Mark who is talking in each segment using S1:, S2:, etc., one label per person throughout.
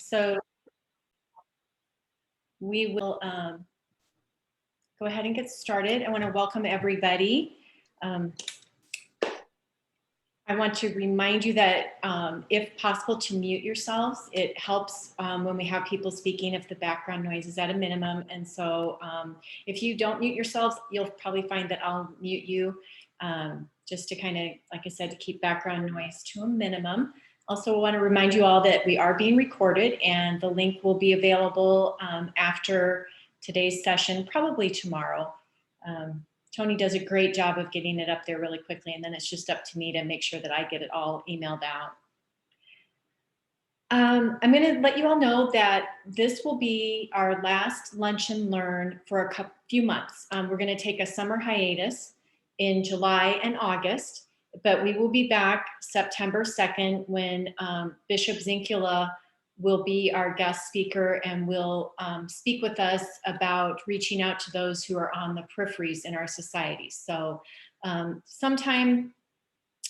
S1: So we will go ahead and get started. I want to welcome everybody. I want to remind you that if possible to mute yourselves. It helps when we have people speaking if the background noise is at a minimum. And so if you don't mute yourselves, you'll probably find that I'll mute you just to kind of, like I said, to keep background noise to a minimum. Also, I want to remind you all that we are being recorded and the link will be available after today's session, probably tomorrow. Tony does a great job of getting it up there really quickly, and then it's just up to me to make sure that I get it all emailed out. I'm going to let you all know that this will be our last Lunch and Learn for a few months. We're going to take a summer hiatus in July and August, but we will be back September 2nd when Bishop Zinkula will be our guest speaker and will speak with us about reaching out to those who are on the peripheries in our society. So sometime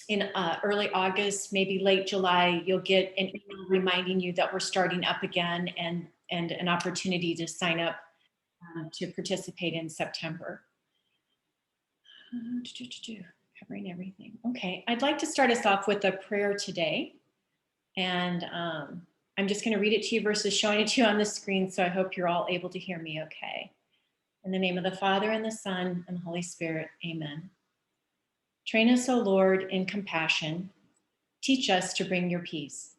S1: in early August, maybe late July, you'll get an email reminding you that we're starting up again and an opportunity to sign up to participate in September. Covering everything. Okay, I'd like to start us off with a prayer today. And I'm just going to read it to you versus showing it to you on the screen, so I hope you're all able to hear me okay. In the name of the Father, and the Son, and the Holy Spirit, amen. Train us, O Lord, in compassion. Teach us to bring your peace.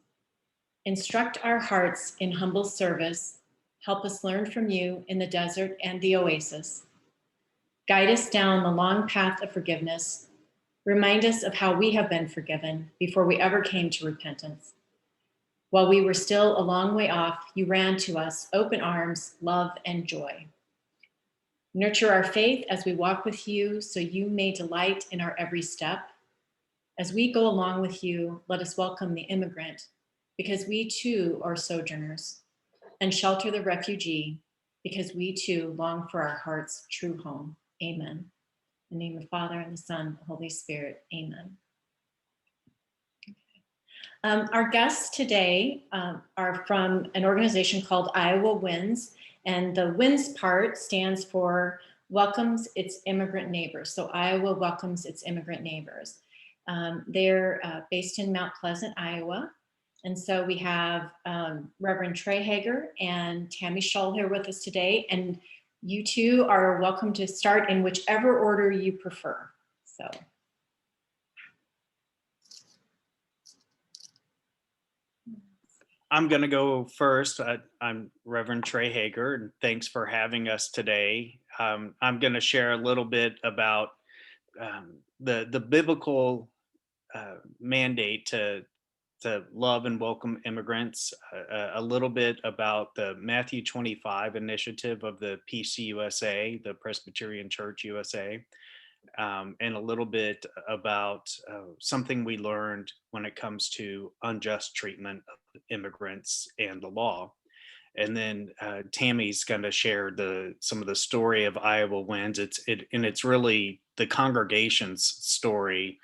S1: Instruct our hearts in humble service. Help us learn from you in the desert and the oasis. Guide us down the long path of forgiveness. Remind us of how we have been forgiven before we ever came to repentance. While we were still a long way off, you ran to us, open arms, love, and joy. Nurture our faith as we walk with you, so you may delight in our every step. As we go along with you, let us welcome the immigrant, because we too are sojourners, and shelter the refugee, because we too long for our heart's true home. Amen. In the name of the Father, and the Son, and the Holy Spirit. Amen. Our guests today are from an organization called Iowa Wins, and the WINS part stands for Welcomes Its Immigrant Neighbors. So Iowa welcomes its immigrant neighbors. They're based in Mount Pleasant, Iowa. And so we have Reverend Trey Hager and Tammy Shull here with us today. And you two are welcome to start in whichever order you prefer. So.
S2: I'm going to go first. I'm Reverend Trey Hager, and thanks for having us today. I'm going to share a little bit about the biblical mandate to love and welcome immigrants, a little bit about the Matthew 25 initiative of the PCUSA, the Presbyterian Church USA, and a little bit about something we learned when it comes to unjust treatment of immigrants and the law. And then Tammy's going to share some of the story of Iowa Wins. It's really the congregation's story,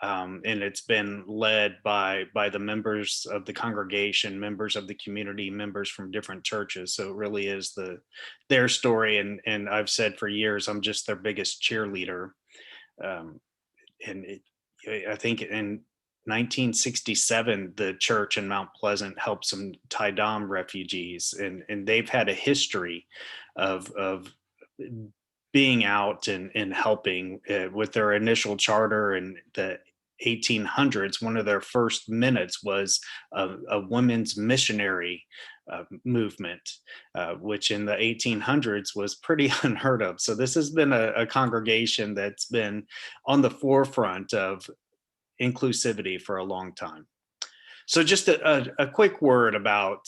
S2: and it's been led by the members of the congregation, members of the community, members from different churches. So it really is their story. And I've said for years, I'm just their biggest cheerleader. I think in 1967, the church in Mount Pleasant helped some Thai Dam refugees, and they've had a history of being out and helping with their initial charter in the 1800s. One of their first minutes was a women's missionary movement, which in the 1800s was pretty unheard of. So this has been a congregation that's been on the forefront of inclusivity for a long time. So just a quick word about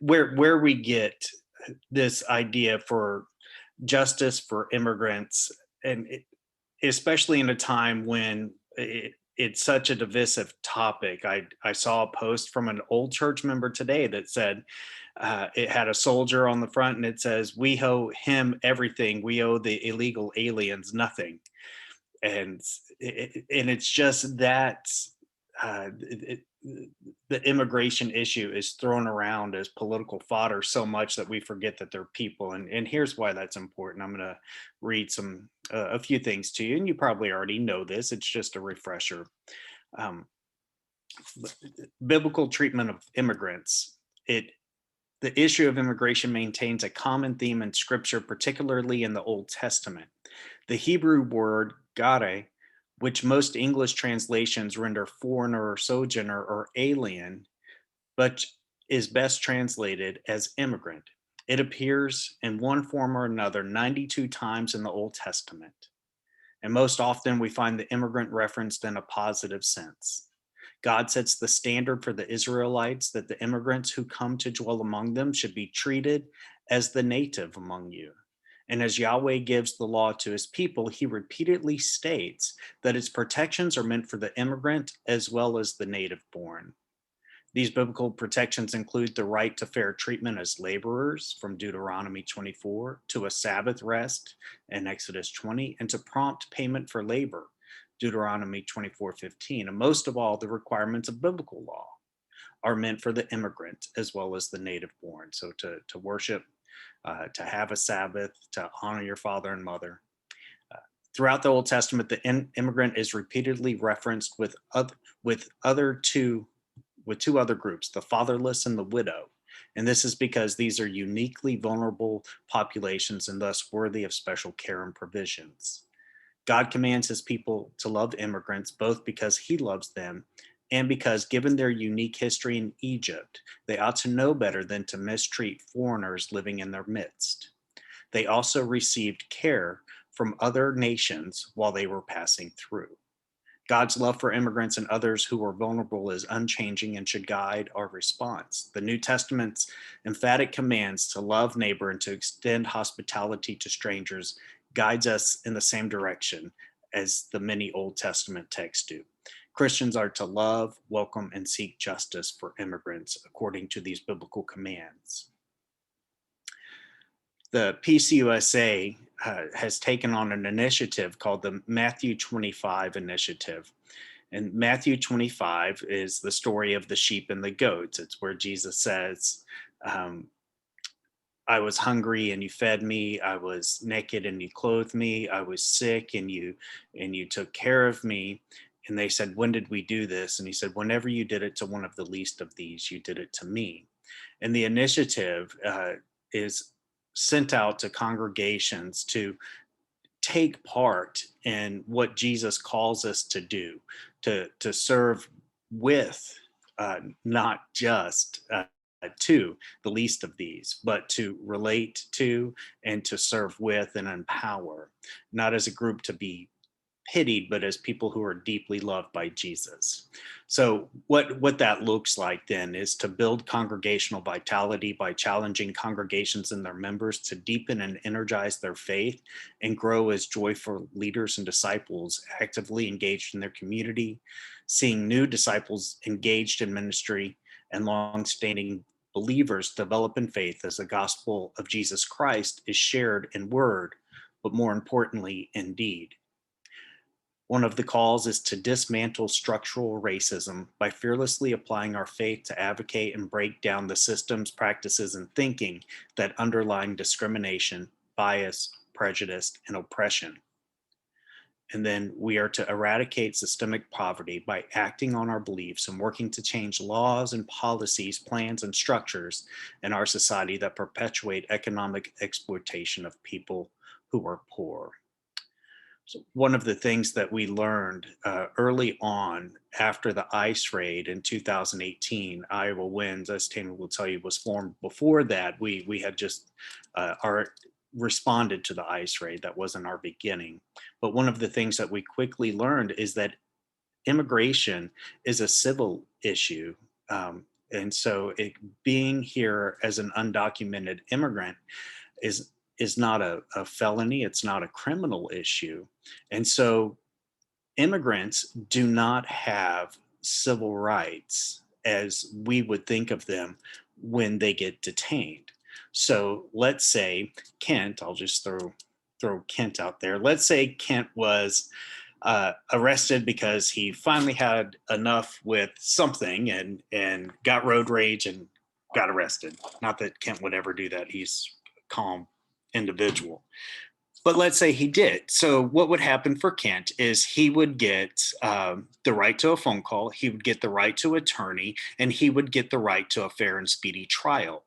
S2: where we get this idea for justice for immigrants, and especially in a time when it's such a divisive topic. I saw a post from an old church member today that said it had a soldier on the front and it says, "We owe him everything. We owe the illegal aliens nothing." And it's just that the immigration issue is thrown around as political fodder so much that we forget that they're people. And here's why that's important. I'm going to read a few things to you, and you probably already know this. It's just a refresher. Um, Biblical treatment of immigrants. The issue of immigration maintains a common theme in scripture, particularly in the Old Testament. The Hebrew word gare, which most English translations render foreigner or sojourner or alien, but is best translated as immigrant. It appears in one form or another 92 times in the Old Testament, and most often we find the immigrant referenced in a positive sense. God sets the standard for the Israelites that the immigrants who come to dwell among them should be treated as the native among you. And as Yahweh gives the law to his people, he repeatedly states that its protections are meant for the immigrant as well as the native born. These biblical protections include the right to fair treatment as laborers from Deuteronomy 24, to a Sabbath rest in Exodus 20, and to prompt payment for labor, Deuteronomy 24:15. And most of all, the requirements of biblical law are meant for the immigrant as well as the native born. So to worship, to have a Sabbath, to honor your father and mother. Throughout the Old Testament, the immigrant is repeatedly referenced with other two with two other groups, the fatherless and the widow. And this is because these are uniquely vulnerable populations and thus worthy of special care and provisions. God commands his people to love immigrants both because he loves them and because, given their unique history in Egypt, they ought to know better than to mistreat foreigners living in their midst. They also received care from other nations while they were passing through. God's love for immigrants and others who are vulnerable is unchanging and should guide our response. The New Testament's emphatic commands to love neighbor and to extend hospitality to strangers guides us in the same direction as the many Old Testament texts do. Christians are to love, welcome, and seek justice for immigrants according to these biblical commands. The PCUSA has taken on an initiative called the Matthew 25 initiative. And Matthew 25 is the story of the sheep and the goats. It's where Jesus says, I was hungry and you fed me. I was naked and you clothed me. I was sick and you took care of me. And they said, when did we do this? And he said, whenever you did it to one of the least of these, you did it to me. And the initiative is sent out to congregations to take part in what Jesus calls us to do, to serve with, not just to the least of these, but to relate to and to serve with and empower, not as a group to be pitied, but as people who are deeply loved by Jesus. So what that looks like then is to build congregational vitality by challenging congregations and their members to deepen and energize their faith and grow as joyful leaders and disciples actively engaged in their community, seeing new disciples engaged in ministry and longstanding believers develop in faith as the gospel of Jesus Christ is shared in word, but more importantly, in deed. One of the calls is to dismantle structural racism by fearlessly applying our faith to advocate and break down the systems, practices, and thinking that underlie discrimination, bias, prejudice, and oppression. And then we are to eradicate systemic poverty by acting on our beliefs and working to change laws and policies, plans, and structures in our society that perpetuate economic exploitation of people who are poor. So one of the things that we learned early on after the ICE raid in 2018, Iowa Winds, as Tammy will tell you, was formed before that. We had just responded to the ICE raid. That wasn't our beginning. But one of the things that we quickly learned is that immigration is a civil issue. And so being here as an undocumented immigrant is not a felony, it's not a criminal issue. And so immigrants do not have civil rights as we would think of them when they get detained. So let's say Kent, I'll just throw Kent out there. Let's say Kent was arrested because he finally had enough with something and got road rage and got arrested. Not that Kent would ever do that. He's a calm individual. But let's say he did. So what would happen for Kent is he would get the right to a phone call, he would get the right to attorney, and he would get the right to a fair and speedy trial.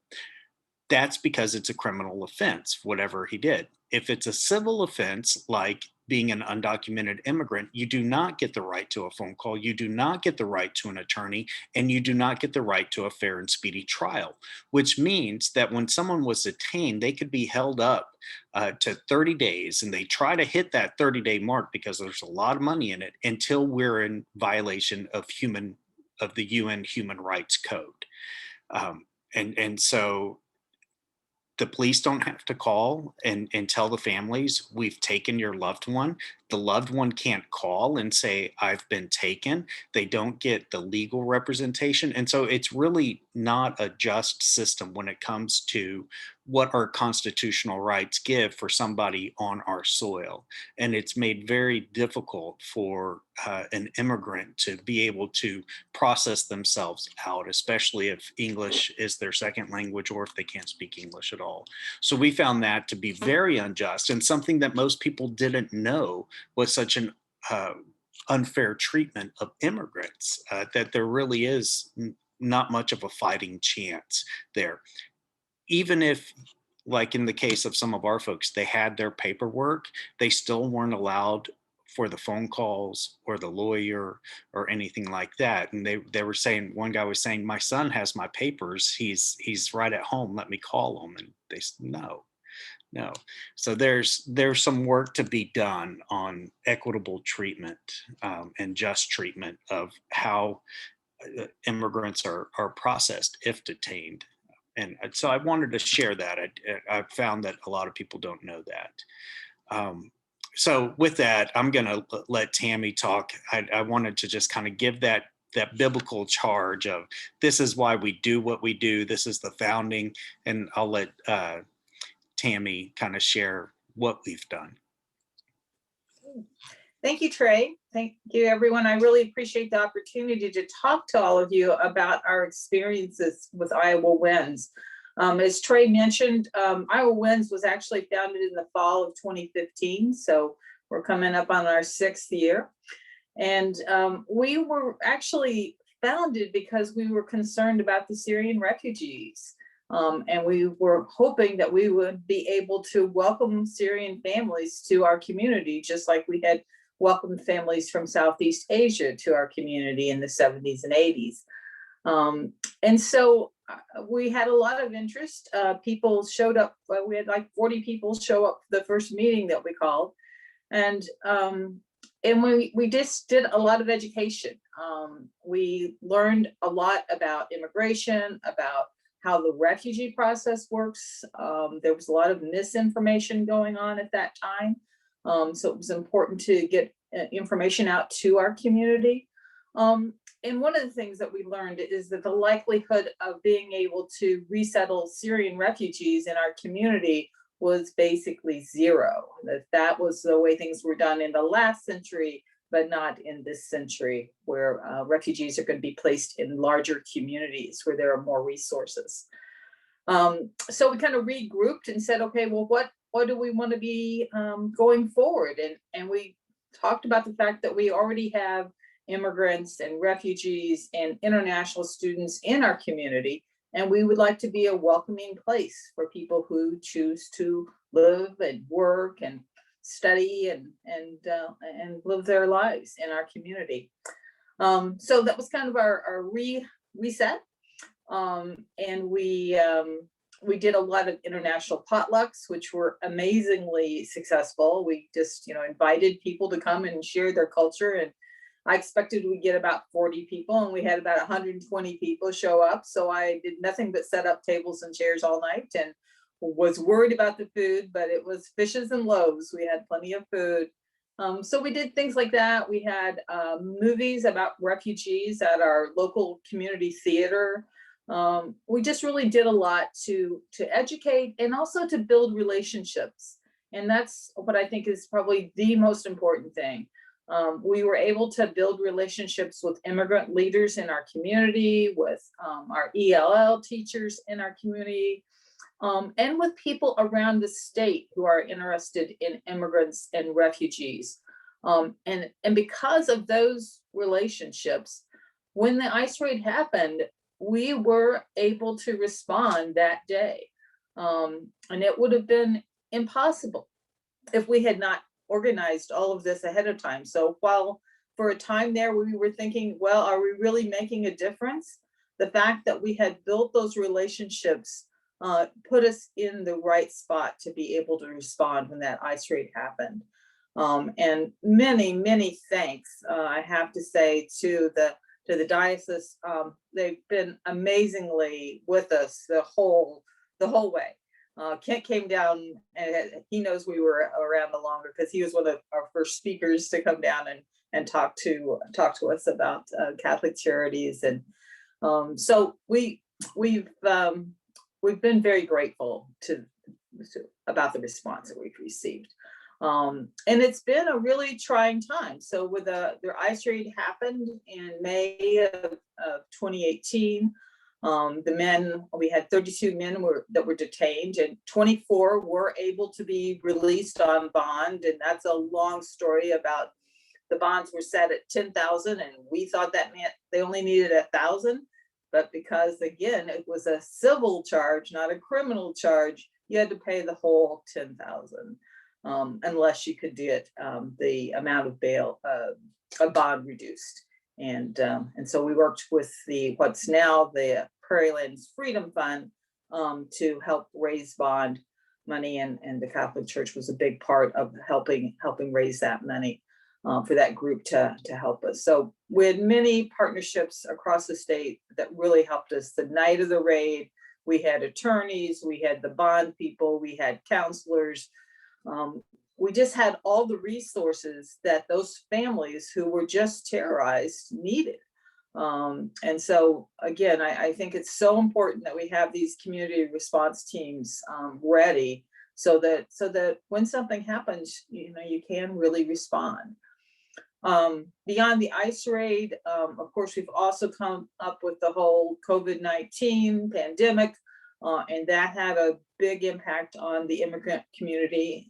S2: That's because it's a criminal offense, whatever he did. If it's a civil offense, like being an undocumented immigrant, you do not get the right to a phone call, you do not get the right to an attorney, and you do not get the right to a fair and speedy trial, which means that when someone was detained, they could be held up to 30 days, and they try to hit that 30-day mark because there's a lot of money in it until we're in violation of the UN Human Rights Code. And so the police don't have to call and tell the families, we've taken your loved one. The loved one can't call and say, I've been taken. They don't get the legal representation. And so it's really not a just system when it comes to what our constitutional rights give for somebody on our soil. And it's made very difficult for an immigrant to be able to process themselves out, especially if English is their second language or if they can't speak English at all. So we found that to be very unjust and something that most people didn't know was such an unfair treatment of immigrants, that there really is not much of a fighting chance there. Even if, like in the case of some of our folks, they had their paperwork, they still weren't allowed for the phone calls or the lawyer or anything like that. And they were saying, one guy was saying, my son has my papers, he's right at home, let me call him. And they said, no. So there's some work to be done on equitable treatment and just treatment of how immigrants are processed if detained. And so I wanted to share that. I found that a lot of people don't know that. So with that, I'm going to let Tammy talk. I wanted to just kind of give that biblical charge of this is why we do what we do. This is the founding, and I'll let Tammy kind of share what we've done.
S3: Thank you, Trey. Thank you, everyone. I really appreciate the opportunity to talk to all of you about our experiences with Iowa Wins. As Trey mentioned, Iowa Wins was actually founded in the fall of 2015, so we're coming up on our 6th year. And we were actually founded because we were concerned about the Syrian refugees. And we were hoping that we would be able to welcome Syrian families to our community, just like we had welcomed families from Southeast Asia to our community in the 70s and 80s. And so we had a lot of interest. People showed up. We had like 40 people show up for the first meeting that we called. And we just did a lot of education. We learned a lot about immigration, about how the refugee process works. There was a lot of misinformation going on at that time. So it was important to get information out to our community. And one of the things that we learned is that the likelihood of being able to resettle Syrian refugees in our community was basically zero. That was the way things were done in the last century, but not in this century, where refugees are going to be placed in larger communities where there are more resources. So we kind of regrouped and said, okay, well, what do we want to be going forward? And we talked about the fact that we already have immigrants and refugees and international students in our community, and we would like to be a welcoming place for people who choose to live and work and study and live their lives in our community. So that was kind of our reset. And we did a lot of international potlucks, which were amazingly successful. We just, invited people to come and share their culture. And I expected we'd get about 40 people, and we had about 120 people show up. So I did nothing but set up tables and chairs all night and was worried about the food, but it was fishes and loaves. We had plenty of food. So we did things like that. We had movies about refugees at our local community theater. We just really did a lot to educate and also to build relationships. And that's what I think is probably the most important thing. We were able to build relationships with immigrant leaders in our community, with our ELL teachers in our community, and with people around the state who are interested in immigrants and refugees. And because of those relationships, when the ice raid happened, we were able to respond that day. And it would have been impossible if we had not organized all of this ahead of time. So while for a time there we were thinking, well, are we really making a difference? The fact that we had built those relationships put us in the right spot to be able to respond when that ice raid happened. And many, many thanks, I have to say, to the diocese. They've been amazingly with us the whole way. Kent came down, and he knows we were around the longer because he was one of our first speakers to come down and talk to us about Catholic Charities. And so we've been very grateful about the response that we've received. And it's been a really trying time. So with the ice raid happened in May of 2018. The men, we had 32 men that were detained, and 24 were able to be released on bond. And that's a long story about the bonds were set at 10,000, and we thought that meant they only needed 1,000. But because, again, it was a civil charge, not a criminal charge, you had to pay the whole 10,000 unless you could get the amount of bail, a bond reduced. And so we worked with what's now the Prairie Lands Freedom Fund to help raise bond money, and the Catholic Church was a big part of helping raise that money for that group to help us. So we had many partnerships across the state that really helped us. The night of the raid, we had attorneys, we had the bond people, we had counselors. We just had all the resources that those families who were just terrorized needed. And so again, I think it's so important that we have these community response teams ready so that when something happens, you can really respond. Beyond the ice raid, of course, we've also come up with the whole COVID-19 pandemic. And that had a big impact on the immigrant community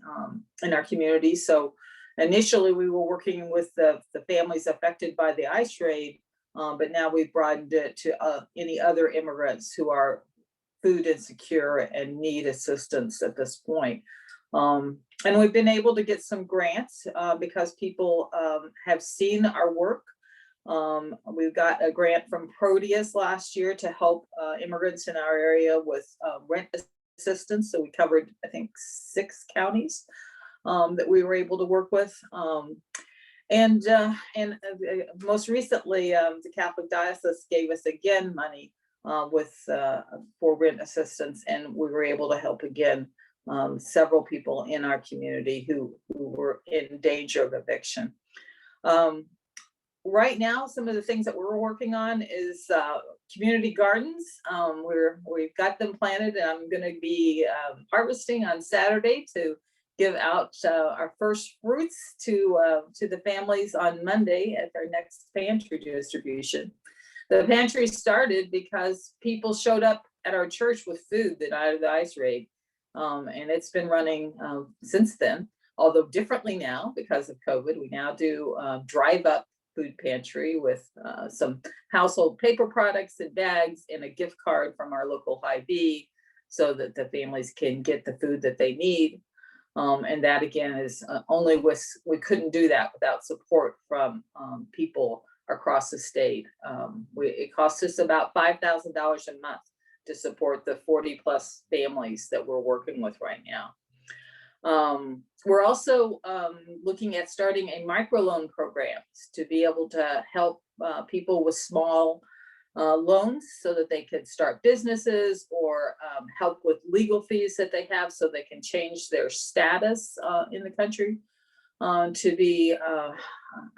S3: in our community. So initially we were working with the families affected by the ice raid, but now we've broadened it to any other immigrants who are food insecure and need assistance at this point. And we've been able to get some grants because people have seen our work. We've got a grant from Proteus last year to help immigrants in our area with rent assistance. So we covered, I think, 6 counties that we were able to work with. And most recently, the Catholic Diocese gave us again money for rent assistance, and we were able to help again several people in our community who were in danger of eviction. Right now, some of the things that we're working on is community gardens. We've got them planted, and I'm going to be harvesting on Saturday to give out our first fruits to the families on Monday at our next pantry distribution. The pantry started because people showed up at our church with food the night of the ice raid, and it's been running since then, although differently now because of COVID. We now do drive-up food pantry with some household paper products and bags and a gift card from our local Hy-Vee so that the families can get the food that they need. And that again is we couldn't do that without support from people across the state. It costs us about $5,000 a month to support the 40 plus families that we're working with right now. We're also looking at starting a microloan program to be able to help people with small loans so that they could start businesses or help with legal fees that they have so they can change their status in the country to be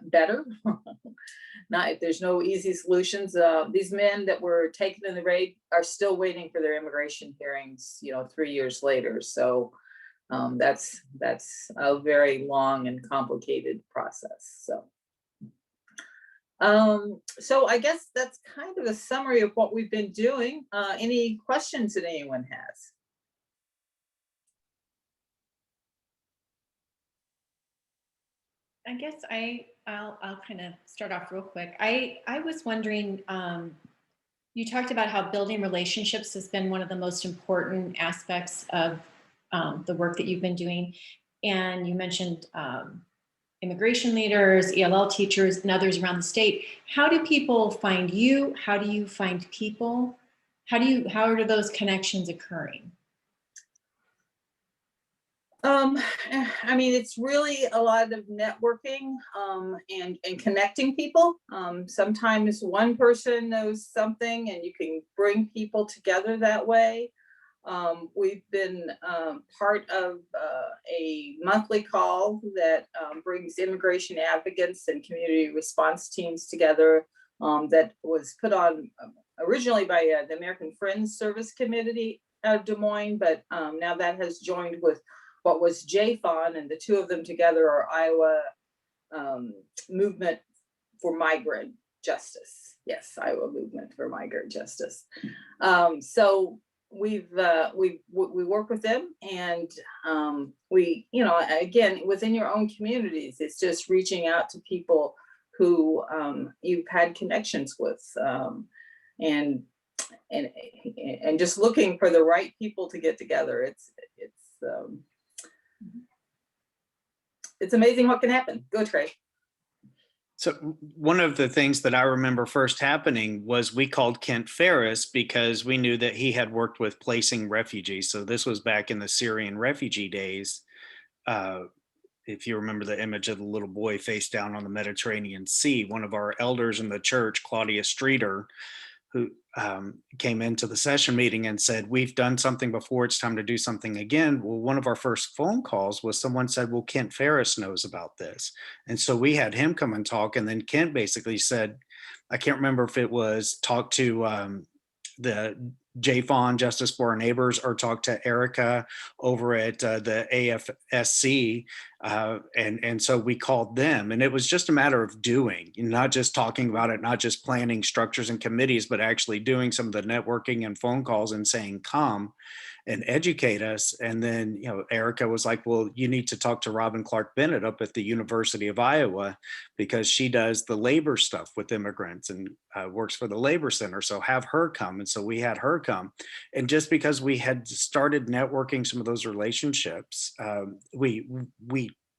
S3: better. There's no easy solutions. These men that were taken in the raid are still waiting for their immigration hearings, 3 years later. So that's a very long and complicated process. So So I guess that's kind of a summary of what we've been doing. Any questions that anyone has?
S1: I guess I'll kind of start off real quick. I was wondering, you talked about how building relationships has been one of the most important aspects of the work that you've been doing, and you mentioned immigration leaders, ELL teachers, and others around the state. How do people find you? How do you find people? How are those connections occurring?
S3: I mean, it's really a lot of networking and connecting people. Sometimes one person knows something and you can bring people together that way. We've been part of a monthly call that brings immigration advocates and community response teams together, that was put on originally by the American Friends Service Committee out of Des Moines, but now that has joined with what was JFON, and the two of them together are Iowa Movement for Migrant Justice. Yes, Iowa Movement for Migrant Justice. So we work with them, and we, you know, again, within your own communities, it's just reaching out to people who you've had connections with, and just looking for the right people to get together. It's amazing what can happen. Go, Trey.
S2: So one of the things that I remember first happening was we called Kent Ferris because we knew that he had worked with placing refugees. So this was back in the Syrian refugee days. If you remember the image of the little boy face down on the Mediterranean Sea, one of our elders in the church, Claudia Streeter, who came into the session meeting and said, we've done something before, it's time to do something again. Well, one of our first phone calls was someone said, well, Kent Ferris knows about this. And so we had him come and talk. And then Kent basically said, I can't remember if it was talk to the JFON, Justice for Our Neighbors, or talk to Erica over at the AFSC. And so we called them, and it was just a matter of doing, not just talking about it, not just planning structures and committees, but actually doing some of the networking and phone calls and saying, come and educate us. And then, you know, Erica was like, well, you need to talk to Robin Clark Bennett up at the University of Iowa, because she does the labor stuff with immigrants and works for the Labor Center. So have her come. And so we had her come. And just because we had started networking some of those relationships, we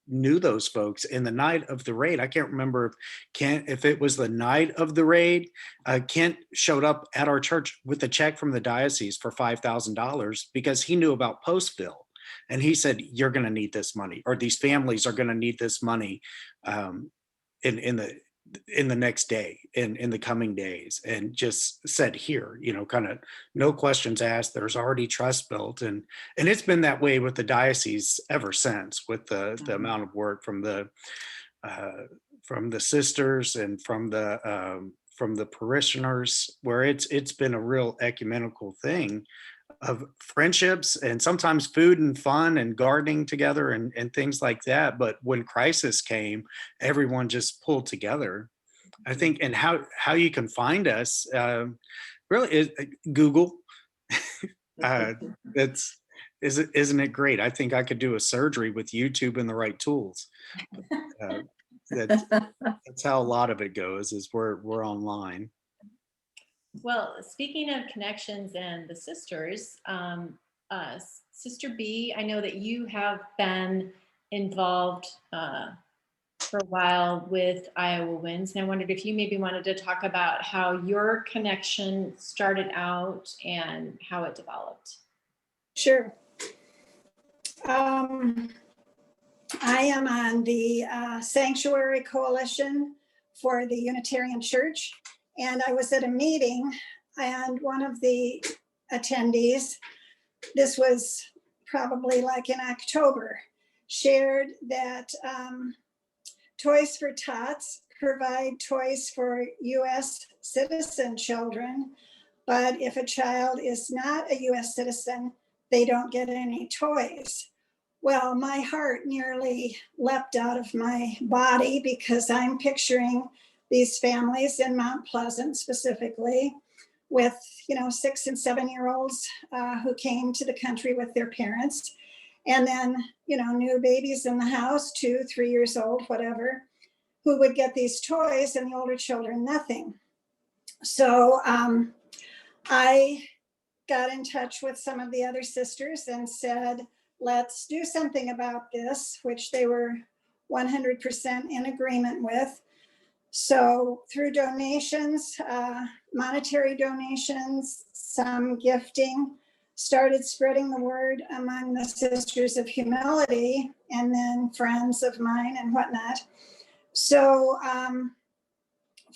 S2: knew those folks. In the night of the raid, I can't remember if it was the night of the raid, Kent showed up at our church with a check from the diocese for $5,000 because he knew about Postville. And he said, you're going to need this money, or these families are going to need this money in the next day, in the coming days, and just said, here, you know, kind of no questions asked. There's already trust built. And it's been that way with the diocese ever since, with the amount of work from the sisters and from the parishioners, where it's been a real ecumenical thing of friendships, and sometimes food and fun and gardening together and things like that. But when crisis came, everyone just pulled together, I think. And how you can find us really is Google. Isn't it great? I think I could do a surgery with YouTube and the right tools. That's how a lot of it goes, is we're online.
S1: Well, speaking of connections and the sisters, Sister B, I know that you have been involved for a while with Iowa Wins, and I wondered if you maybe wanted to talk about how your connection started out and how it developed.
S4: Sure. I am on the Sanctuary Coalition for the Unitarian Church. And I was at a meeting, and one of the attendees, this was probably like in October, shared that Toys for Tots provide toys for US citizen children, but if a child is not a US citizen, they don't get any toys. Well, my heart nearly leapt out of my body, because I'm picturing these families in Mount Pleasant specifically with, 6 and 7-year-olds who came to the country with their parents. And then, new babies in the house, 2, 3 years old, whatever, who would get these toys and the older children, nothing. So I got in touch with some of the other sisters and said, let's do something about this, which they were 100% in agreement with. So through donations, monetary donations, some gifting, started spreading the word among the Sisters of Humility and then friends of mine and whatnot. So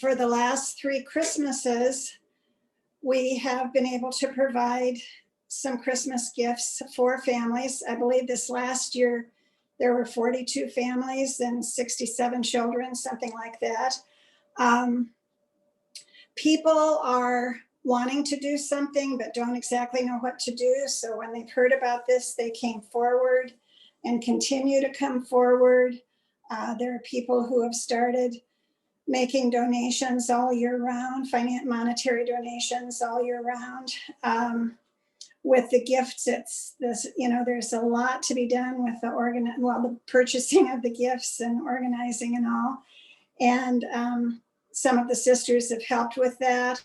S4: for the last 3 Christmases, we have been able to provide some Christmas gifts for families. I believe this last year, there were 42 families and 67 children, something like that. People are wanting to do something, but don't exactly know what to do. So when they've heard about this, they came forward and continue to come forward. There are people who have started making donations all year round, monetary donations all year round. With the gifts, it's this, there's a lot to be done with the purchasing of the gifts and organizing and all. And some of the sisters have helped with that.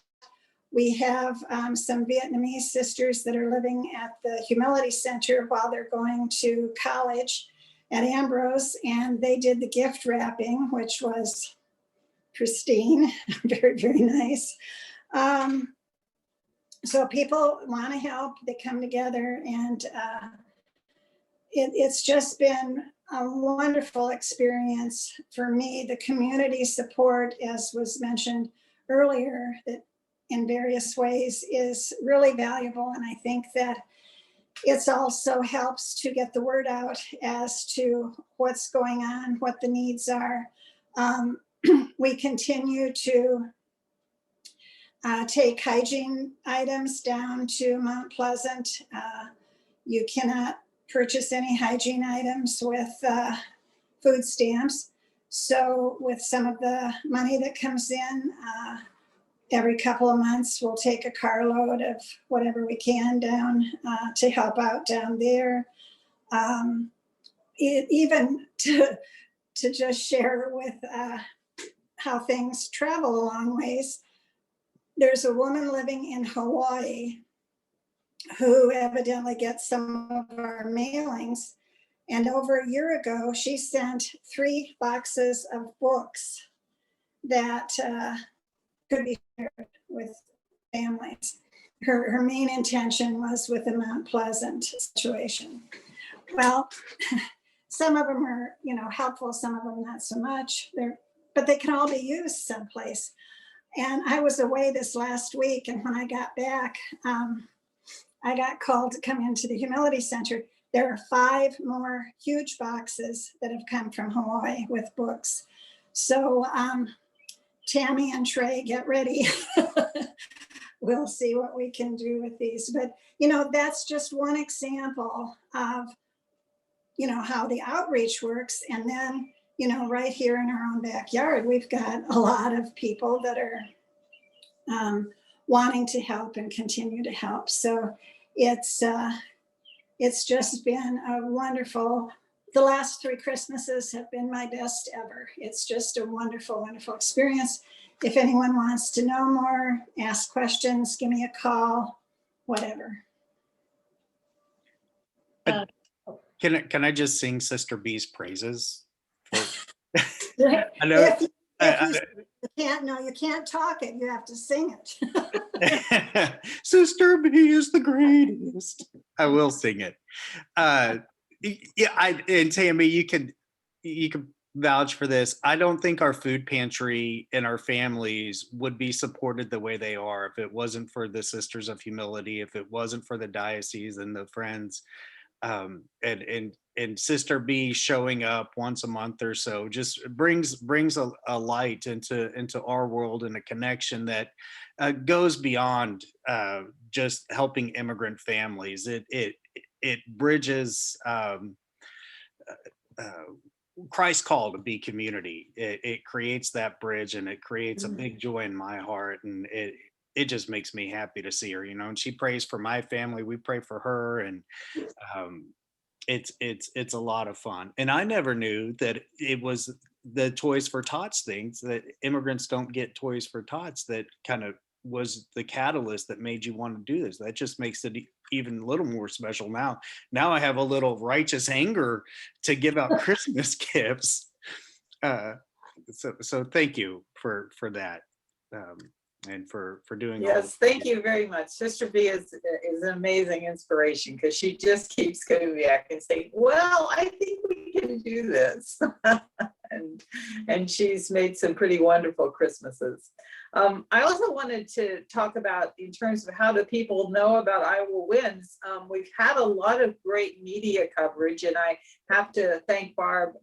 S4: We have some Vietnamese sisters that are living at the Humility Center while they're going to college at Ambrose, and they did the gift wrapping, which was pristine, very, very nice. So people want to help, they come together, and it's just been a wonderful experience for me. The community support, as was mentioned earlier, that in various ways is really valuable. And I think that it's also helps to get the word out as to what's going on, what the needs are. We continue to take hygiene items down to Mount Pleasant. You cannot purchase any hygiene items with food stamps. So with some of the money that comes in, every couple of months, we'll take a carload of whatever we can down to help out down there. Even to just share with how things travel a long ways. There's a woman living in Hawaii who evidently gets some of our mailings. And over a year ago, she sent 3 boxes of books that could be shared with families. Her main intention was with the Mount Pleasant situation. Well, some of them are, helpful, some of them not so much. But they can all be used someplace. And I was away this last week, and when I got back, I got called to come into the Humility Center. There are 5 more huge boxes that have come from Hawaii with books. So Tammy and Trey, get ready. We'll see what we can do with these. But, that's just one example of, how the outreach works. And then, right here in our own backyard, we've got a lot of people that are wanting to help and continue to help. So it's just been a wonderful, the last 3 Christmases have been my best ever. It's just a wonderful, wonderful experience. If anyone wants to know more, ask questions, give me a call, whatever.
S2: Can I just sing Sister B's praises?
S4: I
S2: know.
S4: You can't talk it. You have to sing it.
S2: Sister B is the greatest. I will sing it. And Tammy, you can vouch for this. I don't think our food pantry and our families would be supported the way they are if it wasn't for the Sisters of Humility, if it wasn't for the diocese and the friends. And Sister B showing up once a month or so just brings a light into our world and a connection that goes beyond just helping immigrant families. It bridges Christ call to be community. It creates that bridge, and it creates a
S1: Mhm.
S2: big joy in my heart, and it just makes me happy to see her, and she prays for my family. We pray for her, and um, it's a lot of fun. And I never knew that it was the Toys for Tots things, that immigrants don't get Toys for Tots, that kind of was the catalyst that made you want to do this. That just makes it even a little more special now. Now I have a little righteous anger to give out Christmas gifts. Uh, so thank you for that, um, and for doing all.
S3: Yes, thank you very much. Sister B is an amazing inspiration, because she just keeps coming back and saying, well, I think we can do this. and she's made some pretty wonderful Christmases. I also wanted to talk about, in terms of how do people know about Iowa Wins. We've had a lot of great media coverage, and I have to thank Barb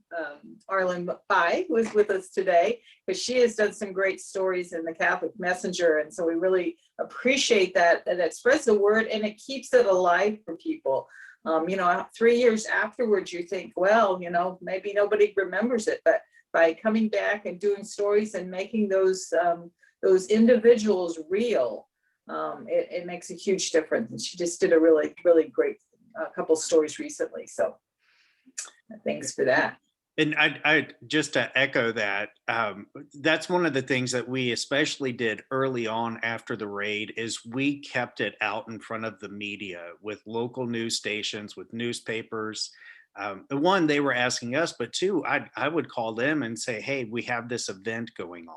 S3: Arlen Pai, who is with us today, because she has done some great stories in the Catholic Messenger. And so we really appreciate that, and it spreads the word, and it keeps it alive for people. 3 years afterwards, you think, well, maybe nobody remembers it, but by coming back and doing stories and making those individuals real, it makes a huge difference. And she just did a really, really great couple stories recently. So thanks for that.
S2: And I just to echo that, that's one of the things that we especially did early on after the raid, is we kept it out in front of the media with local news stations, with newspapers. One, they were asking us, but two, I would call them and say, hey, we have this event going on.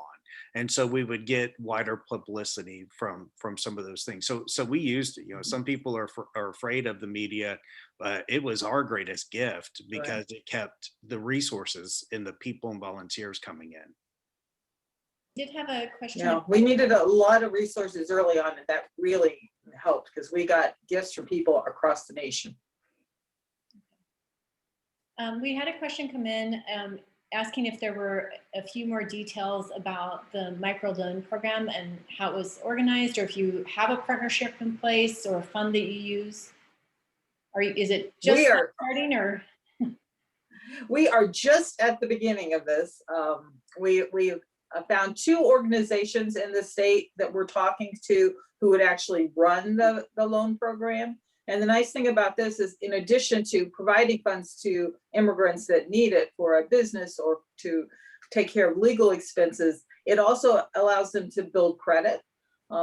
S2: And so we would get wider publicity from some of those things. So we used it. Some people are afraid of the media, but it was our greatest gift, because it kept the resources and the people and volunteers coming in.
S1: Did have a question.
S3: Yeah, we needed a lot of resources early on, and that really helped, because we got gifts from people across the nation.
S1: We had a question come in asking if there were a few more details about the microloan program and how it was organized, or if you have a partnership in place or a fund that you use. Is it just starting, or?
S3: We are just at the beginning of this. We found 2 organizations in the state that we're talking to who would actually run the loan program. And the nice thing about this is, in addition to providing funds to immigrants that need it for a business or to take care of legal expenses, it also allows them to build credit.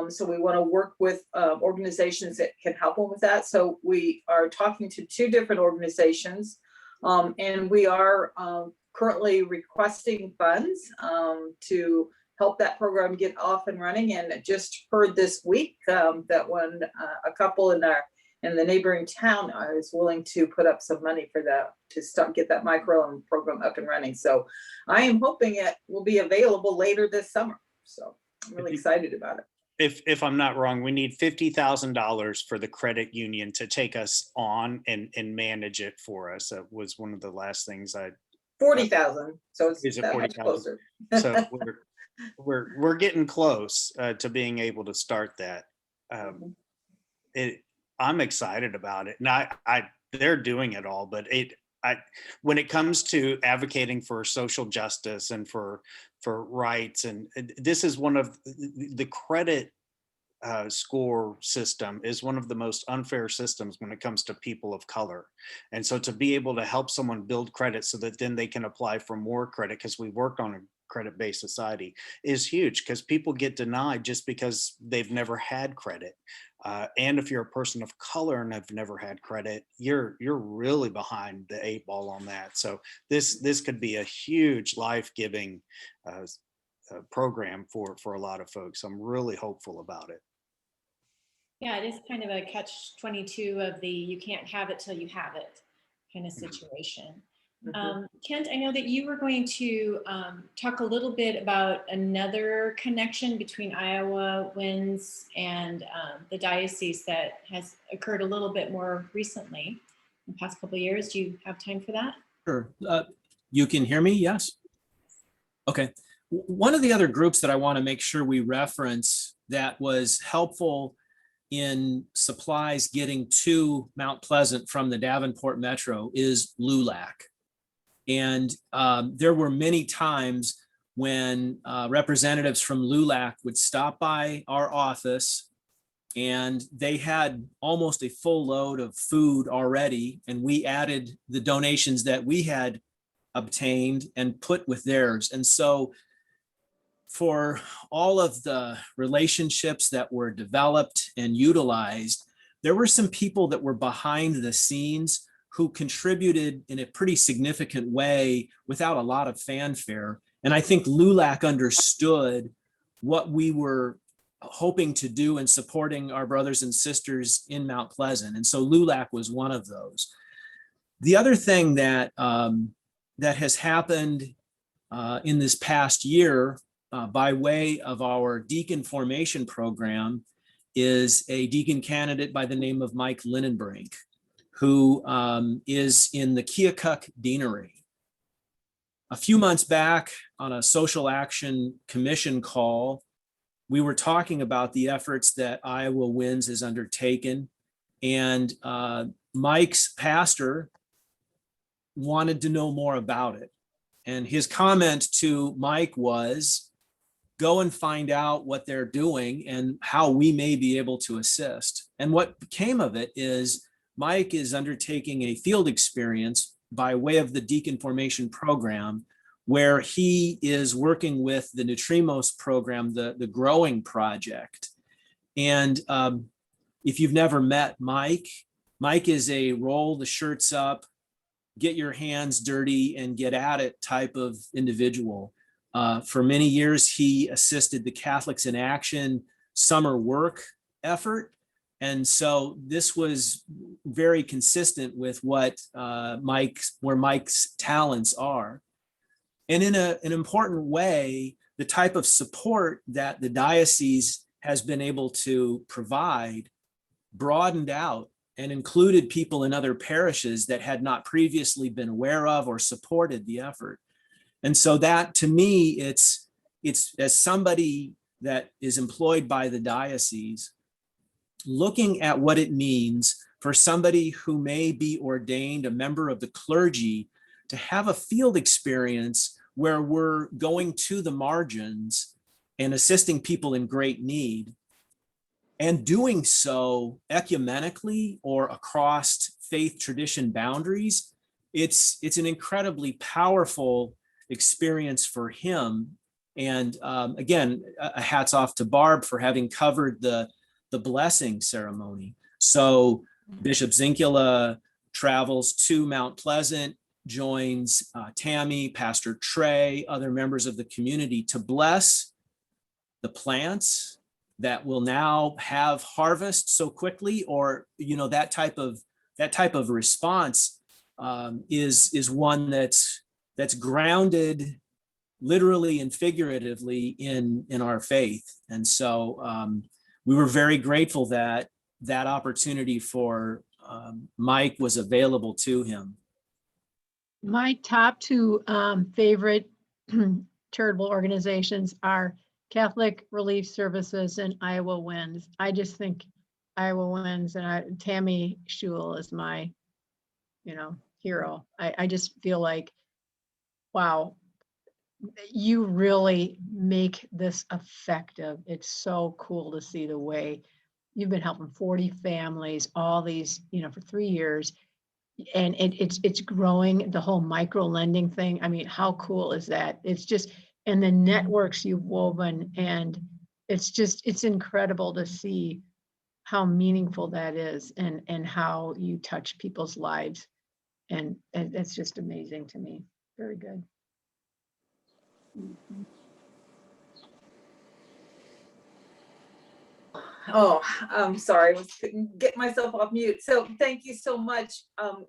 S3: So we want to work with organizations that can help them with that. So we are talking to 2 different organizations, and we are currently requesting funds to help that program get off and running. And just heard this week that when a couple in the neighboring town is willing to put up some money for that, to get that microloan program up and running. So I am hoping it will be available later this summer. So I'm really excited about it.
S2: If I'm not wrong, we need $50,000 for the credit union to take us on and manage it for us. That was one of the last things
S3: 40,000. So it's
S2: Is it
S3: that much
S2: 40,000?
S3: closer.
S2: So we're getting close to being able to start that. I'm excited about it, and they're doing it all, but when it comes to advocating for social justice and for rights, and this is one of the credit score system is one of the most unfair systems when it comes to people of color. And so to be able to help someone build credit so that then they can apply for more credit, because we work on a credit-based society, is huge, because people get denied just because they've never had credit. And if you're a person of color and have never had credit, you're really behind the 8 ball on that. So this could be a huge life-giving program for a lot of folks. I'm really hopeful about it.
S1: Yeah, it is kind of a catch-22 of the you can't have it till you have it kind of situation. Kent, I know that you were going to talk a little bit about another connection between Iowa Wins and the diocese that has occurred a little bit more recently in the past couple of years. Do you have time for that?
S5: Sure. You can hear me? Yes. Okay. One of the other groups that I want to make sure we reference that was helpful in supplies getting to Mount Pleasant from the Davenport Metro is LULAC. And there were many times when representatives from LULAC would stop by our office, and they had almost a full load of food already, and we added the donations that we had obtained and put with theirs. And so for all of the relationships that were developed and utilized, there were some people that were behind the scenes who contributed in a pretty significant way without a lot of fanfare. And I think LULAC understood what we were hoping to do in supporting our brothers and sisters in Mount Pleasant. And so LULAC was one of those. The other thing that that has happened in this past year by way of our deacon formation program is a deacon candidate by the name of Mike Linenbrink, who is in the Keokuk Deanery. A few months back on a social action commission call, we were talking about the efforts that Iowa Wins has undertaken, and Mike's pastor wanted to know more about it. And his comment to Mike was, go and find out what they're doing and how we may be able to assist. And what came of it is Mike is undertaking a field experience by way of the Deacon Formation Program, where he is working with the Nutrimos program, the Growing Project. And if you've never met Mike, Mike is a roll the shirts up, get your hands dirty and get at it type of individual. For many years, he assisted the Catholics in Action summer work effort. And so this was very consistent with what where Mike's talents are. And in an important way, the type of support that the diocese has been able to provide broadened out and included people in other parishes that had not previously been aware of or supported the effort. And so that, to me, it's as somebody that is employed by the diocese, looking at what it means for somebody who may be ordained a member of the clergy to have a field experience where we're going to the margins and assisting people in great need, and doing so ecumenically or across faith tradition boundaries. It's an incredibly powerful experience for him. And again, a hats off to Barb for having covered the blessing ceremony. So Bishop Zinkula travels to Mount Pleasant, joins Tammy, Pastor Trey, other members of the community to bless the plants that will now have harvest so quickly, or that type of response is one that's grounded literally and figuratively in our faith. And so we were very grateful that that opportunity for Mike was available to him.
S6: My top two favorite charitable organizations are Catholic Relief Services and Iowa Wins. I just think Iowa Wins, and Tammy Schul is my, hero. I just feel like, wow, you really make this effective. It's so cool to see the way you've been helping 40 families, all these, for 3 years. And it's growing, the whole micro lending thing. I mean, how cool is that? It's just, and the networks you've woven, and it's incredible to see how meaningful that is, and how you touch people's lives. And it's just amazing to me. Very good.
S3: Oh, I'm sorry, I was get myself off mute. So thank you so much.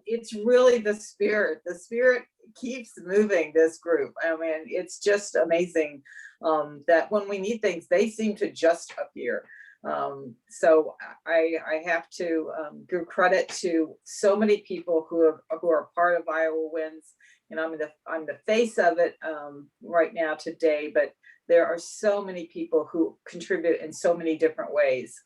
S3: It's really the spirit. The spirit keeps moving this group. I mean, it's just amazing that when we need things, they seem to just appear. So I have to give credit to so many people who are part of Iowa Wins. And I'm the face of it right now today, but there are so many people who contribute in so many different ways.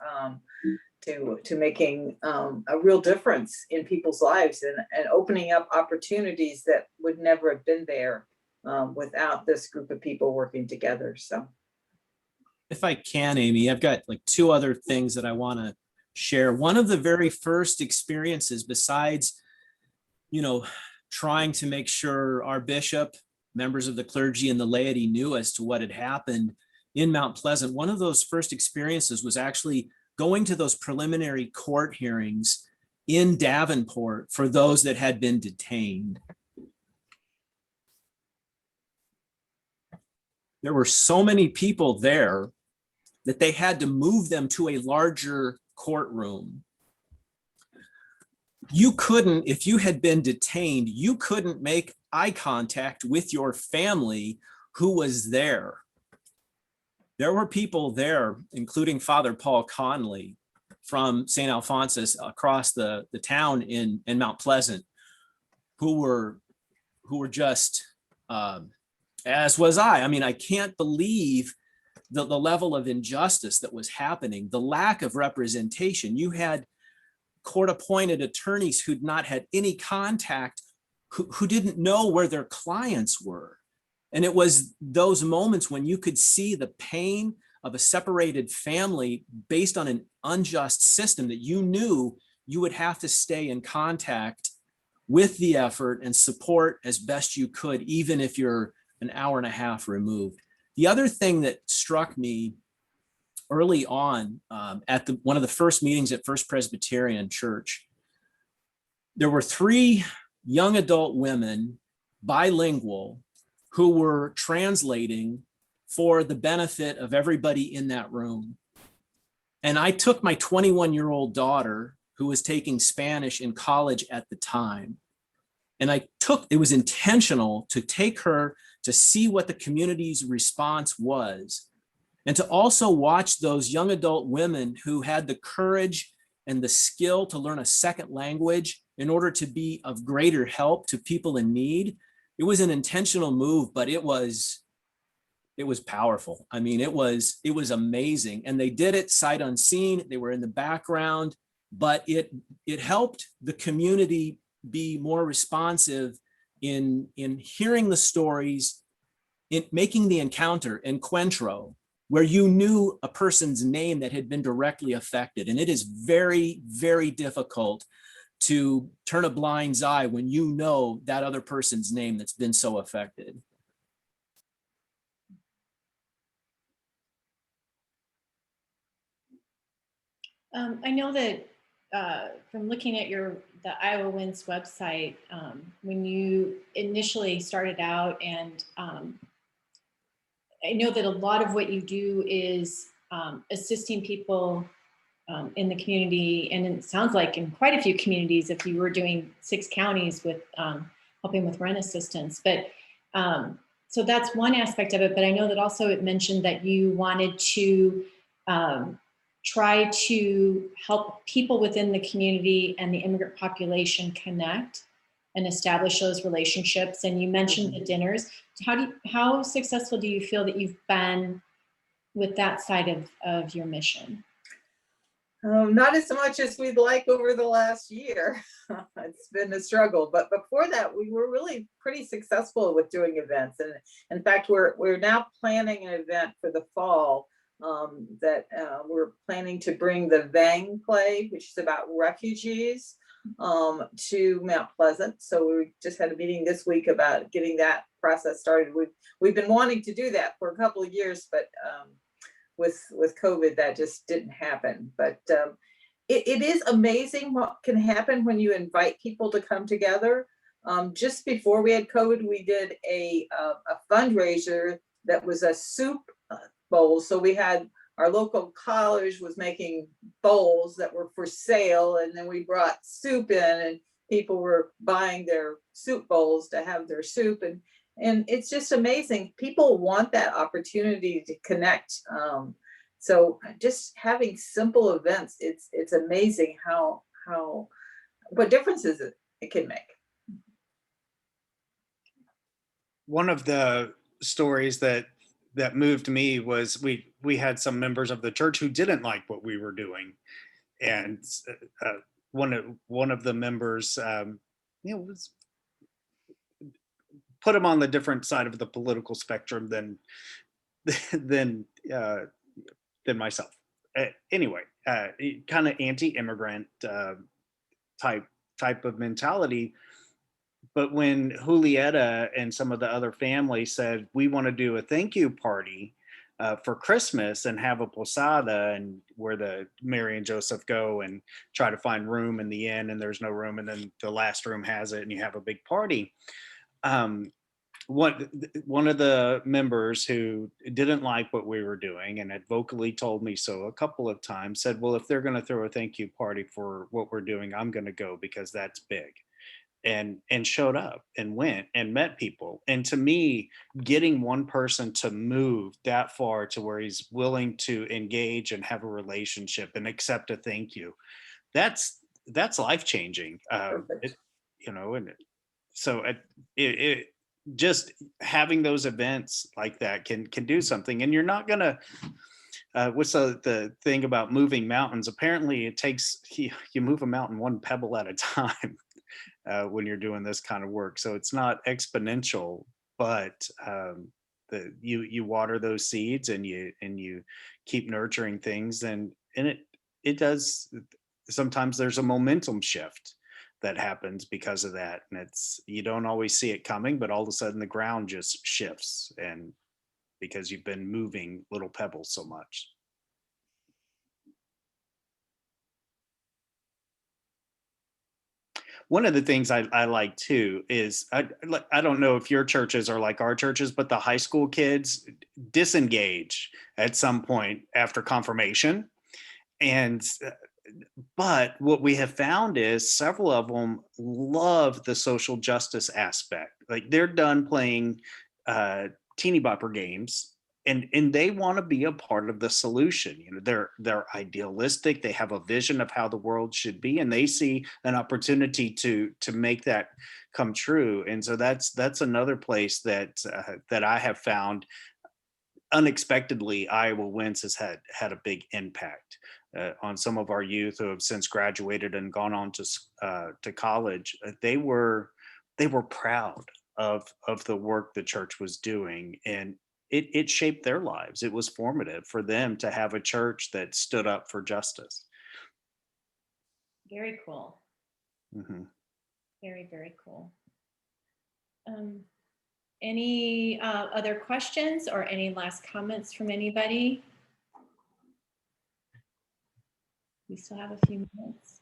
S3: to making a real difference in people's lives and opening up opportunities that would never have been there without this group of people working together. So.
S5: If I can, Amy, I've got like two other things that I want to share. One of the very first experiences, besides, trying to make sure our bishop, members of the clergy, and the laity knew as to what had happened in Mount Pleasant, one of those first experiences was actually going to those preliminary court hearings in Davenport for those that had been detained. There were so many people there that they had to move them to a larger courtroom. You couldn't, if you had been detained, you couldn't make eye contact with your family who was there. There were people there, including Father Paul Conley from St. Alphonsus across the town in Mount Pleasant, who were just, as was I. I mean, I can't believe the level of injustice that was happening, the lack of representation. You had court-appointed attorneys who'd not had any contact, who didn't know where their clients were. And it was those moments when you could see the pain of a separated family based on an unjust system that you knew you would have to stay in contact with the effort and support as best you could, even if you're an hour and a half removed. The other thing that struck me early on at one of the first meetings at First Presbyterian Church, there were 3 young adult women, bilingual, who were translating for the benefit of everybody in that room. And I took my 21-year-old daughter, who was taking Spanish in college at the time, and it was intentional to take her to see what the community's response was, and to also watch those young adult women who had the courage and the skill to learn a second language in order to be of greater help to people in need. It was an intentional move, but it was powerful. I mean, it was amazing. And they did it sight unseen. They were in the background, but it helped the community be more responsive in hearing the stories, in making the encounter, encuentro, where you knew a person's name that had been directly affected. And it is very, very difficult to turn a blind eye when you know that other person's name that's been so affected.
S1: I know that from looking at the Iowa Winds website, when you initially started out, and I know that a lot of what you do is assisting people in the community, and it sounds like in quite a few communities, if you were doing 6 counties with helping with rent assistance. But so that's one aspect of it. But I know that also it mentioned that you wanted to try to help people within the community and the immigrant population connect and establish those relationships. And you mentioned the dinners. How successful do you feel that you've been with that side of your mission?
S3: Not as much as we'd like over the last year. It's been a struggle, but before that, we were really pretty successful with doing events. And in fact, we're now planning an event for the fall that we're planning to bring the Vang play, which is about refugees, to Mount Pleasant. So we just had a meeting this week about getting that process started. We've been wanting to do that for a couple of years, but with COVID, that just didn't happen. But it is amazing what can happen when you invite people to come together. Just before we had COVID, we did a fundraiser that was a soup bowl. So we had our local college was making bowls that were for sale, and then we brought soup in, and people were buying their soup bowls to have their soup. And it's just amazing. People want that opportunity to connect. So just having simple events, it's amazing what differences it can make.
S2: One of the stories that moved me was we had some members of the church who didn't like what we were doing. and one of the members, was put him on the different side of the political spectrum than than uh, than myself. Anyway, kind of anti-immigrant type type of mentality. But when Julieta and some of the other families said, we want to do a thank you party for Christmas and have a posada, and where the Mary and Joseph go and try to find room in the inn, and there's no room, and then the last room has it, and you have a big party. One of the members who didn't like what we were doing and had vocally told me so a couple of times said, well, if they're going to throw a thank you party for what we're doing, I'm going to go because that's big. And showed up and went and met people. And to me, getting one person to move that far to where he's willing to engage and have a relationship and accept a thank you, that's life changing.
S3: Perfect.
S2: And so it just having those events like that can do something. And you're not gonna what's the thing about moving mountains? Apparently it takes you move a mountain one pebble at a time when you're doing this kind of work. So it's not exponential, but you water those seeds and you keep nurturing things, and it does. Sometimes there's a momentum shift that happens because of that, and you don't always see it coming, but all of a sudden the ground just shifts, and because you've been moving little pebbles so much. One of the things I like too is I don't know if your churches are like our churches, but the high school kids disengage at some point after confirmation. And but what we have found is several of them love the social justice aspect. Like they're done playing teeny bopper games, and they want to be a part of the solution. They're idealistic. They have a vision of how the world should be, and they see an opportunity to make that come true. And so that's another place that I have found unexpectedly Iowa Wins has had a big impact on some of our youth who have since graduated and gone on to college. They were proud of the work the church was doing, and it shaped their lives. It was formative for them to have a church that stood up for justice.
S1: Very cool.
S2: Mm-hmm.
S1: Very, very cool. Any other questions or any last comments from anybody? We still have a few minutes.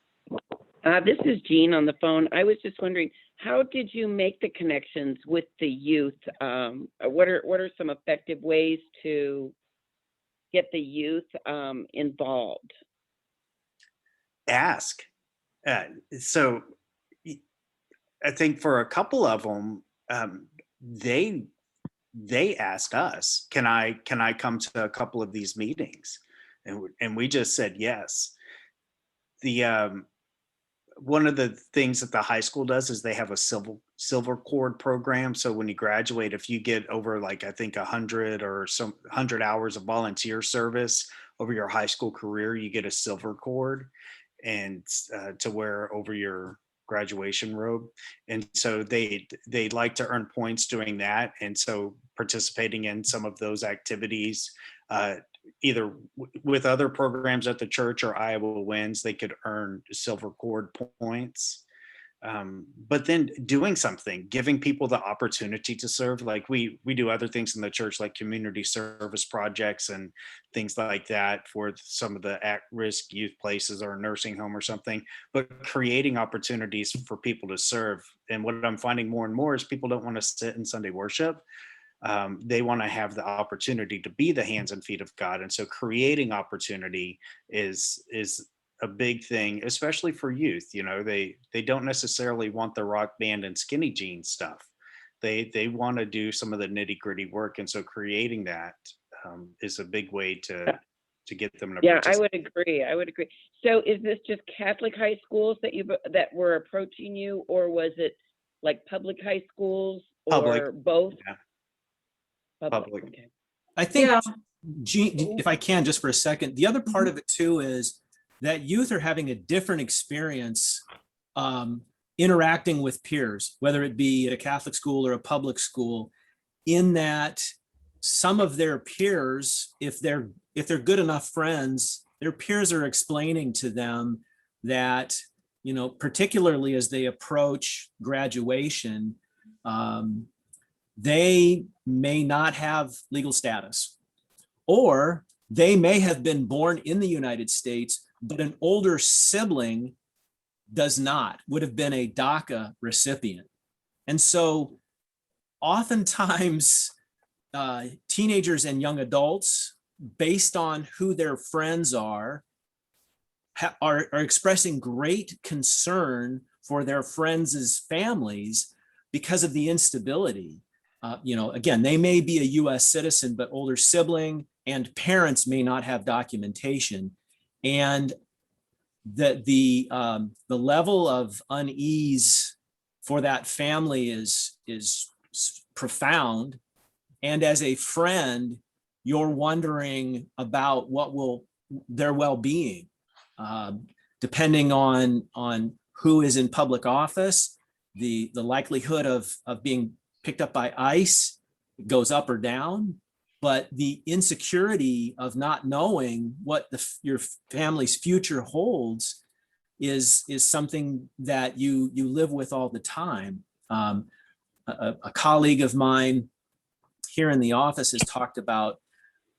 S7: This is Jean on the phone. I was just wondering, how did you make the connections with the youth? What are some effective ways to get the youth involved?
S2: Ask. So I think for a couple of them, they asked us, can I come to a couple of these meetings? And we just said yes. One of the things that the high school does is they have a silver cord program. So when you graduate, if you get over like, I think 100 or some 100 hours of volunteer service over your high school career, you get a silver cord and to wear over your graduation robe. And so they like to earn points doing that. And so participating in some of those activities, either with other programs at the church or Iowa Wins, they could earn silver cord points. But then doing something, giving people the opportunity to serve. Like we do other things in the church, like community service projects and things like that for some of the at-risk youth places or a nursing home or something, but creating opportunities for people to serve. And what I'm finding more and more is people don't want to sit in Sunday worship. They want to have the opportunity to be the hands and feet of God. And so creating opportunity is a big thing, especially for youth. They don't necessarily want the rock band and skinny jeans stuff. They want to do some of the nitty gritty work. And so creating that is a big way to get them to participate.
S7: I would agree. So is this just Catholic high schools that were approaching you, or was it like public high schools or
S2: Public.
S7: both?
S2: Yeah.
S7: Public.
S2: Okay.
S5: I think,
S3: Yeah.
S5: Jean, if I can, just for a second, the other part of it too is that youth are having a different experience interacting with peers, whether it be at a Catholic school or a public school, in that some of their peers, if they're good enough friends, their peers are explaining to them that, you know, particularly as they approach graduation, they may not have legal status, or they may have been born in the United States, but an older sibling would have been a DACA recipient. And so oftentimes teenagers and young adults, based on who their friends are expressing great concern for their friends' families because of the instability. You know, again, they may be a US citizen, but older sibling and parents may not have documentation. And the level of unease for that family is profound. And as a friend, you're wondering about their well-being, depending on who is in public office. The likelihood of being picked up by ICE goes up or down, but the insecurity of not knowing what your family's future holds is something that you live with all the time. A colleague of mine here in the office has talked about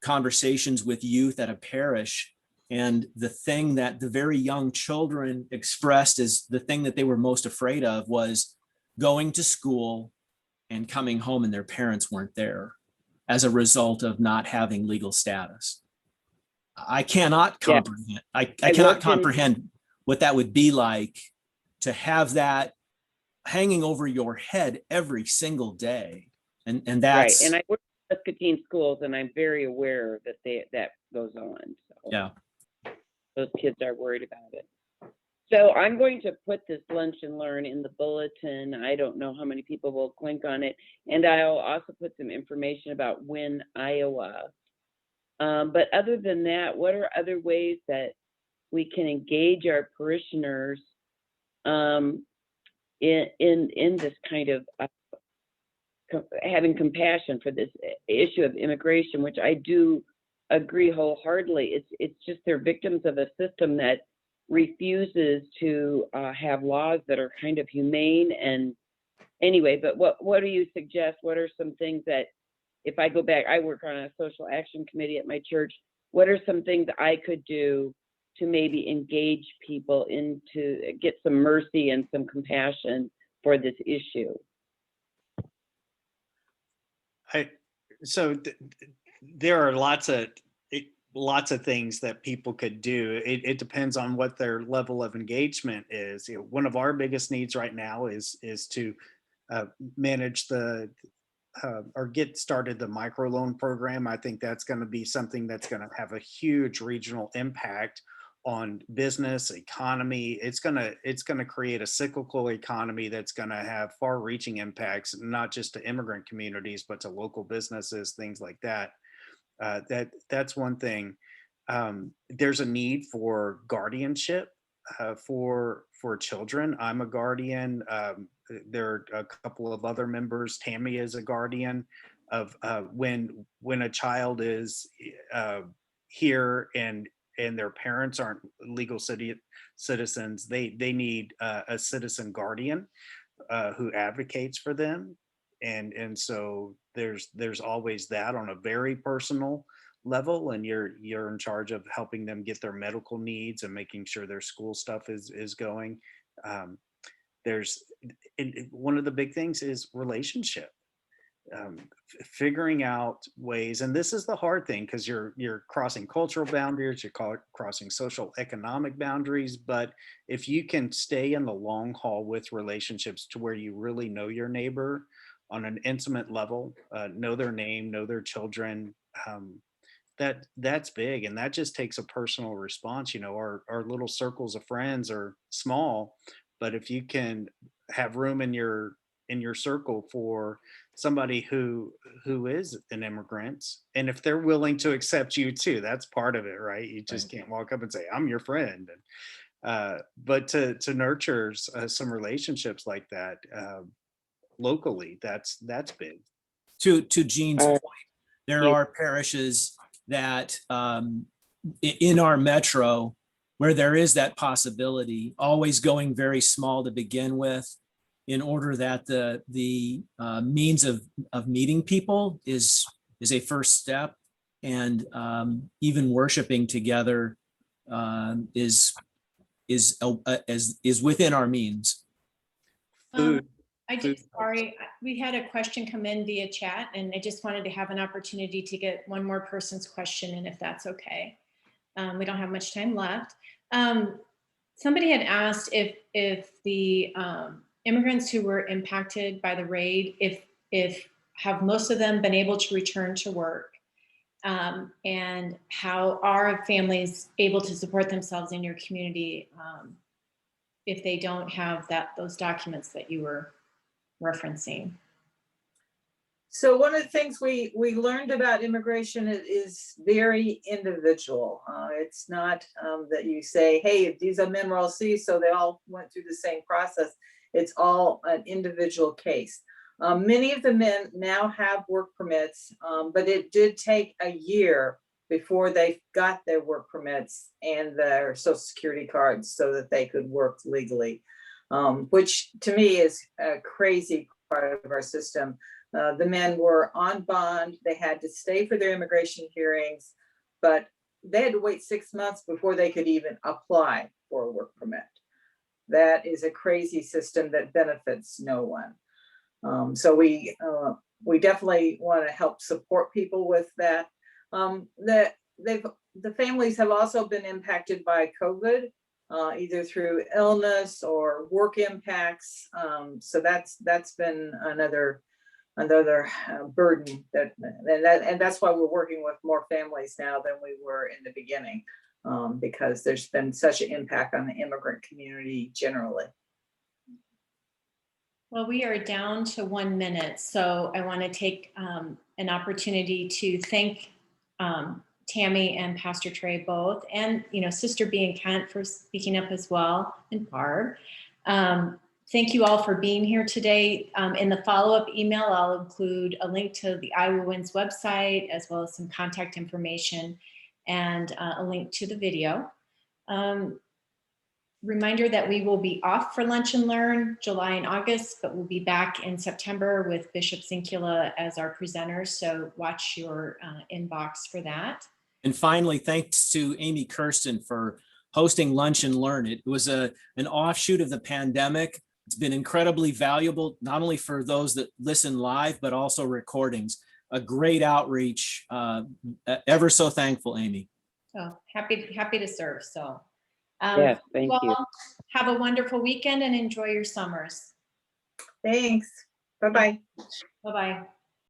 S5: conversations with youth at a parish, and the thing that the very young children expressed as the thing that they were most afraid of was going to school and coming home and their parents weren't there as a result of not having legal status. I cannot comprehend. I cannot comprehend what that would be like to have that hanging over your head every single day. And that's
S7: right. And I work in Muscatine schools, and I'm very aware that that goes on. So
S5: yeah,
S7: those kids are worried about it. So I'm going to put this lunch and learn in the bulletin. I don't know how many people will click on it. And I'll also put some information about Win, Iowa. But other than that, what are other ways that we can engage our parishioners in this kind of having compassion for this issue of immigration, which I do agree wholeheartedly. It's just they're victims of a system that refuses to have laws that are kind of humane. And anyway, but what do you suggest? What are some things that, if I go back, I work on a social action committee at my church. What are some things I could do to maybe engage people into get some mercy and some compassion for this issue?
S2: There are lots of things that people could do. It depends on what their level of engagement is. You know, one of our biggest needs right now is to manage or get started the microloan program. I think that's going to be something that's going to have a huge regional impact on business, economy. It's going to create a cyclical economy that's going to have far-reaching impacts, not just to immigrant communities, but to local businesses, things like that. That's one thing. There's a need for guardianship for children. I'm a guardian. There are a couple of other members. Tammy is a guardian of when a child is here and their parents aren't legal citizens. They need a citizen guardian who advocates for them. And so there's always that on a very personal level, and you're in charge of helping them get their medical needs and making sure their school stuff is going. One of the big things is relationship. Figuring out ways, and this is the hard thing because you're crossing cultural boundaries, you're crossing social economic boundaries, but if you can stay in the long haul with relationships to where you really know your neighbor on an intimate level, know their name, know their children, that's big, and that just takes a personal response. You know, our little circles of friends are small, but if you can have room in your in your circle for somebody who is an immigrant, and if they're willing to accept you too, that's part of it, right? You just can't walk up and say, I'm your friend. But to nurture some relationships like that locally, that's big.
S5: To Jean's
S7: Uh,
S5: point, there
S7: yeah.
S5: are parishes that in our metro where there is that possibility, always going very small to begin with, in order that the means of meeting people is a first step, and even worshiping together is within our means.
S2: Food.
S1: I
S2: Food
S1: just, sorry, we had a question come in via chat, and I just wanted to have an opportunity to get one more person's question in, if that's okay. We don't have much time left. Somebody had asked if the immigrants who were impacted by the raid, if have most of them been able to return to work, and how are families able to support themselves in your community if they don't have those documents that you were referencing?
S3: So one of the things we learned about immigration is very individual. It's not that you say, hey, these are Mineral C, so they all went through the same process. It's all an individual case. Many of the men now have work permits, but it did take a year before they got their work permits and their Social Security cards so that they could work legally, which to me is a crazy part of our system. The men were on bond. They had to stay for their immigration hearings, but they had to wait 6 months before they could even apply for a work permit. That is a crazy system that benefits no one. So we definitely want to help support people with that. The families have also been impacted by COVID, either through illness or work impacts. So that's been another burden and that's why we're working with more families now than we were in the beginning, because there's been such an impact on the immigrant community generally.
S1: Well, we are down to 1 minute, so I want to take an opportunity to thank Tammy and Pastor Trey both, and Sister B and Kent for speaking up as well, and Barb. Thank you all for being here today. In the follow-up email, I'll include a link to the Iowa Winds website, as well as some contact information and a link to the video. Reminder that we will be off for Lunch and Learn July and August, but we'll be back in September with Bishop Zinkula as our presenter. So watch your inbox for that.
S5: And finally, thanks to Amy Kirsten for hosting Lunch and Learn. It was an offshoot of the pandemic. It's been incredibly valuable, not only for those that listen live, but also recordings. A great outreach. Ever so thankful, Amy.
S1: So happy to serve. So
S7: Yes, thank you.
S1: Have a wonderful weekend and enjoy your summers.
S3: Thanks. Bye-bye.
S1: Bye-bye.